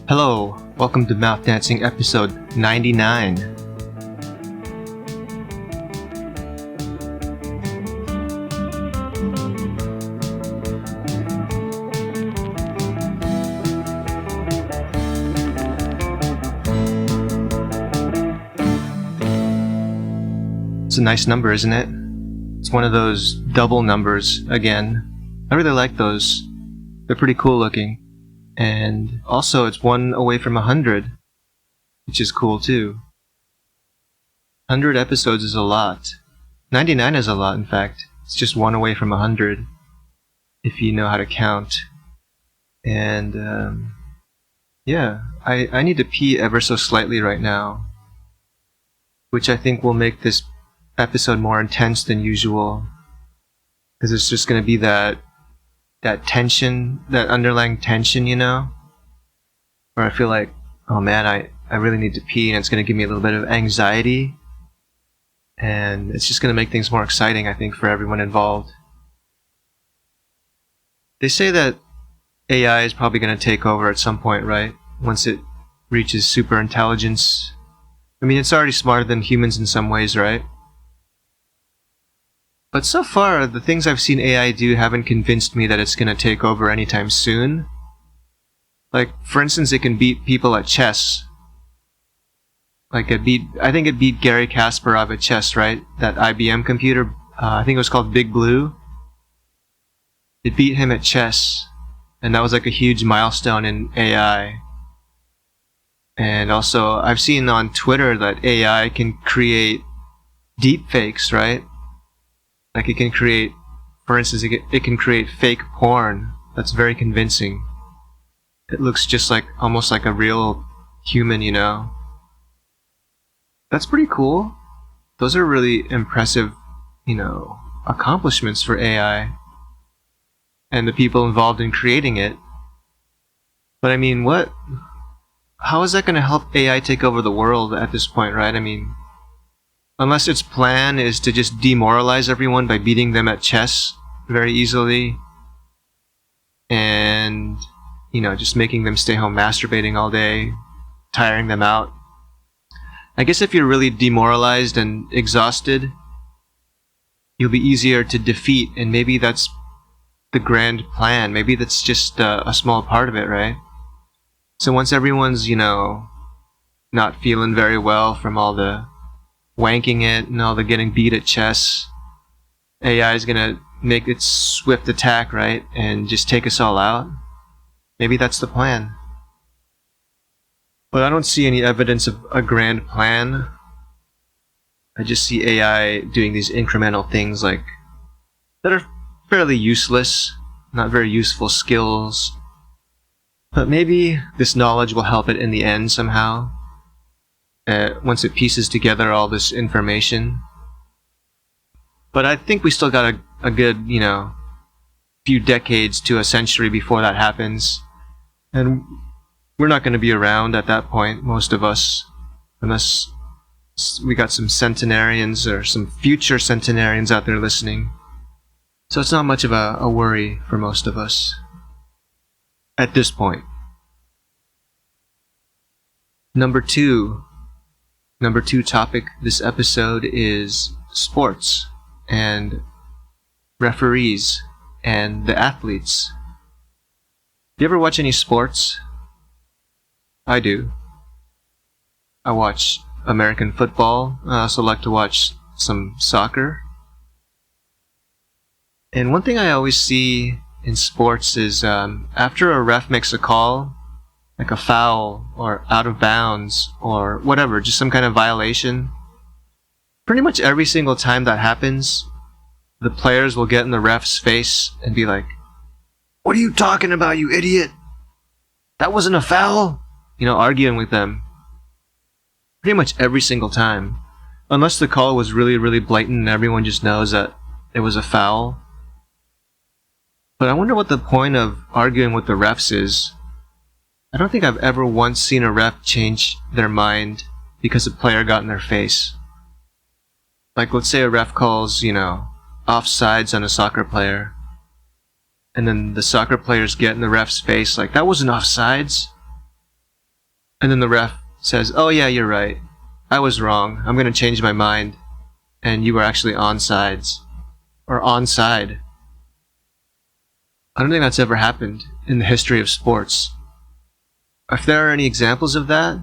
Hello, welcome to Mouth Dancing episode 99. It's a nice number, isn't it? It's one of those double numbers again. I really like those. They're pretty cool looking. And also, it's one away from 100, which is cool too. 100 episodes is a lot. 99 is a lot, in fact. It's just one away from 100, if you know how to count. And, yeah, I need to pee ever so slightly right now, which I think will make this episode more intense than usual, because it's just going to be that tension, that underlying tension, you know, where I feel like, oh man, I really need to pee, and it's going to give me a little bit of anxiety, and it's just going to make things more exciting, I think, for everyone involved. They say that AI is probably going to take over at some point, right? Once it reaches super intelligence. I mean, it's already smarter than humans in some ways, right? But so far, the things I've seen AI do haven't convinced me that it's going to take over anytime soon. Like, for instance, it can beat people at chess. Like, I think it beat Gary Kasparov at chess, right? That IBM computer, I think it was called Big Blue. It beat him at chess, and that was like a huge milestone in AI. And also, I've seen on Twitter that AI can create deepfakes, right? Like it can create, for instance, it can create fake porn that's very convincing. It looks just like, almost like a real human, you know? That's pretty cool. Those are really impressive, you know, accomplishments for AI and the people involved in creating it. But I mean, how is that going to help AI take over the world at this point, right? I mean, unless its plan is to just demoralize everyone by beating them at chess very easily and, you know, just making them stay home masturbating all day, tiring them out. I guess if you're really demoralized and exhausted, you'll be easier to defeat, and maybe that's the grand plan. Maybe that's just a small part of it, right? So once everyone's, you know, not feeling very well from all the wanking it and all the getting beat at chess, AI is gonna make its swift attack, right, and just take us all out. Maybe that's the plan. But I don't see any evidence of a grand plan. I just see AI doing these incremental things like that are fairly useless, not very useful skills. But maybe this knowledge will help it in the end somehow. Once it pieces together all this information. But I think we still got a good, you know, few decades to a century before that happens. And we're not going to be around at that point, most of us, unless we got some centenarians or some future centenarians out there listening. So it's not much of a worry for most of us at this point. Number two topic this episode is sports and referees and the athletes. Do you ever watch any sports? I do. I watch American football. I also like to watch some soccer. And one thing I always see in sports is after a ref makes a call, like a foul or out of bounds or whatever, just some kind of violation, pretty much every single time that happens, the players will get in the ref's face and be like, "What are you talking about, you idiot? That wasn't a foul?" You know, arguing with them. Pretty much every single time. Unless the call was really, really blatant and everyone just knows that it was a foul. But I wonder what the point of arguing with the refs is. I don't think I've ever once seen a ref change their mind because a player got in their face. Like, let's say a ref calls, you know, offsides on a soccer player, and then the soccer players get in the ref's face like, "That wasn't offsides." And then the ref says, "Oh yeah, you're right. I was wrong. I'm going to change my mind. And you were actually onsides. Or onside." I don't think that's ever happened in the history of sports. If there are any examples of that,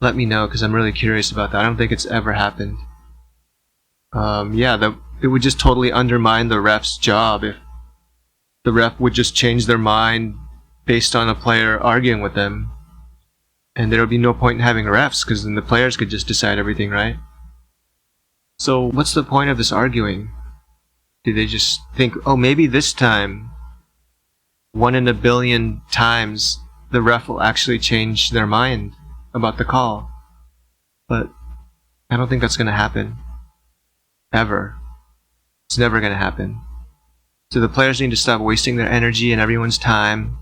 let me know, because I'm really curious about that. I don't think it's ever happened. It would just totally undermine the ref's job if the ref would just change their mind based on a player arguing with them. And there would be no point in having refs, because then the players could just decide everything, right? So what's the point of this arguing? Do they just think, oh, maybe this time, 1 in a billion times, the ref will actually change their mind about the call? But I don't think that's going to happen. Ever. It's never going to happen. So the players need to stop wasting their energy and everyone's time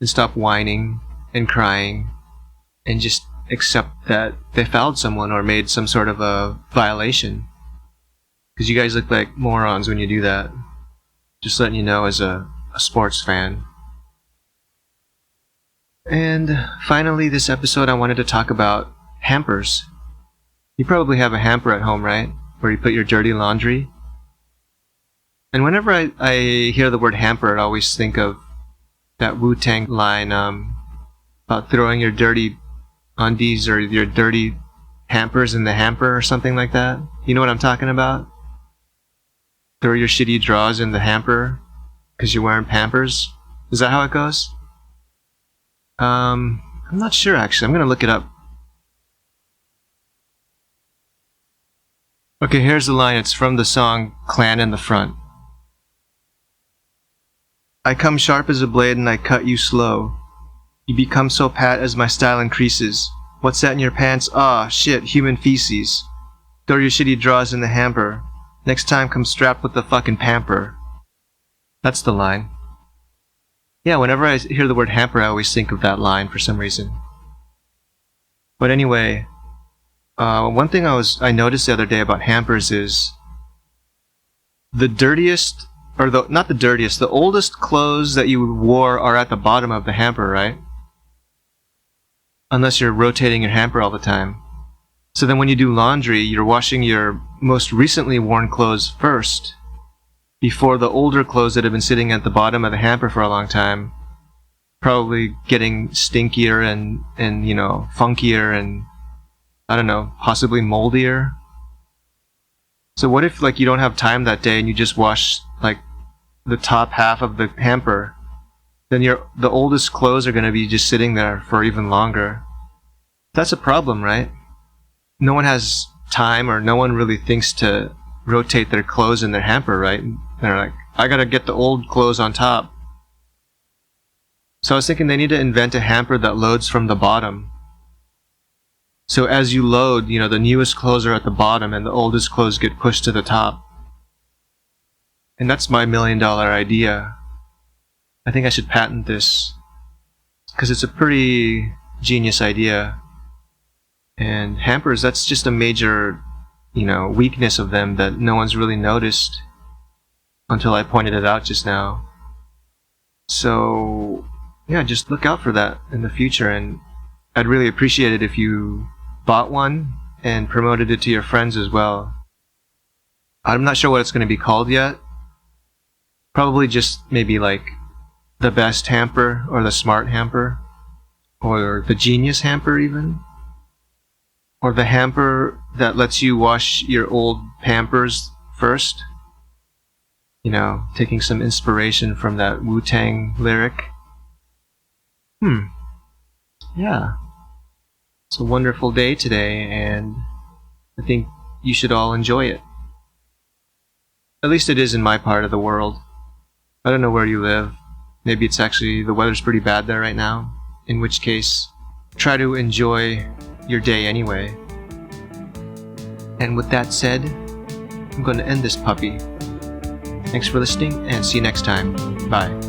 and stop whining and crying and just accept that they fouled someone or made some sort of a violation. Because you guys look like morons when you do that. Just letting you know as a sports fan. And finally, this episode I wanted to talk about hampers. You probably have a hamper at home, right? Where you put your dirty laundry. And whenever I hear the word hamper, I always think of that Wu-Tang line about throwing your dirty undies or your dirty hampers in the hamper or something like that. You know what I'm talking about? Throw your shitty drawers in the hamper because you're wearing Pampers. Is that how it goes? I'm not sure, actually. I'm going to look it up. Okay, here's the line. It's from the song Clan in the Front. "I come sharp as a blade and I cut you slow. You become so pat as my style increases. What's that in your pants? Ah, shit, human feces. Throw your shitty drawers in the hamper. Next time come strapped with the fucking pamper." That's the line. Yeah, whenever I hear the word hamper, I always think of that line for some reason. But anyway, one thing I noticed the other day about hampers is the dirtiest, or not the dirtiest, the oldest clothes that you wore are at the bottom of the hamper, right? Unless you're rotating your hamper all the time. So then when you do laundry, you're washing your most recently worn clothes first, before the older clothes that have been sitting at the bottom of the hamper for a long time, probably getting stinkier and you know, funkier and, I don't know, possibly moldier. So what if, like, you don't have time that day and you just wash, like, the top half of the hamper? Then the oldest clothes are going to be just sitting there for even longer. That's a problem, right? No one has time, or no one really thinks to rotate their clothes in their hamper, right? They're like, I gotta get the old clothes on top. So I was thinking they need to invent a hamper that loads from the bottom. So as you load, you know, the newest clothes are at the bottom and the oldest clothes get pushed to the top. And that's my $1 million idea. I think I should patent this, because it's a pretty genius idea. And hampers, that's just a major, you know, weakness of them that no one's really noticed until I pointed it out just now. So, yeah, just look out for that in the future, and I'd really appreciate it if you bought one and promoted it to your friends as well. I'm not sure what it's going to be called yet. Probably just maybe like the best hamper, or the smart hamper, or the genius hamper even. Or the hamper that lets you wash your old Pampers first. You know, taking some inspiration from that Wu-Tang lyric. Yeah. It's a wonderful day today, and I think you should all enjoy it. At least it is in my part of the world. I don't know where you live. Maybe it's actually, the weather's pretty bad there right now. In which case, try to enjoy your day anyway. And with that said, I'm going to end this puppy. Thanks for listening, and see you next time. Bye.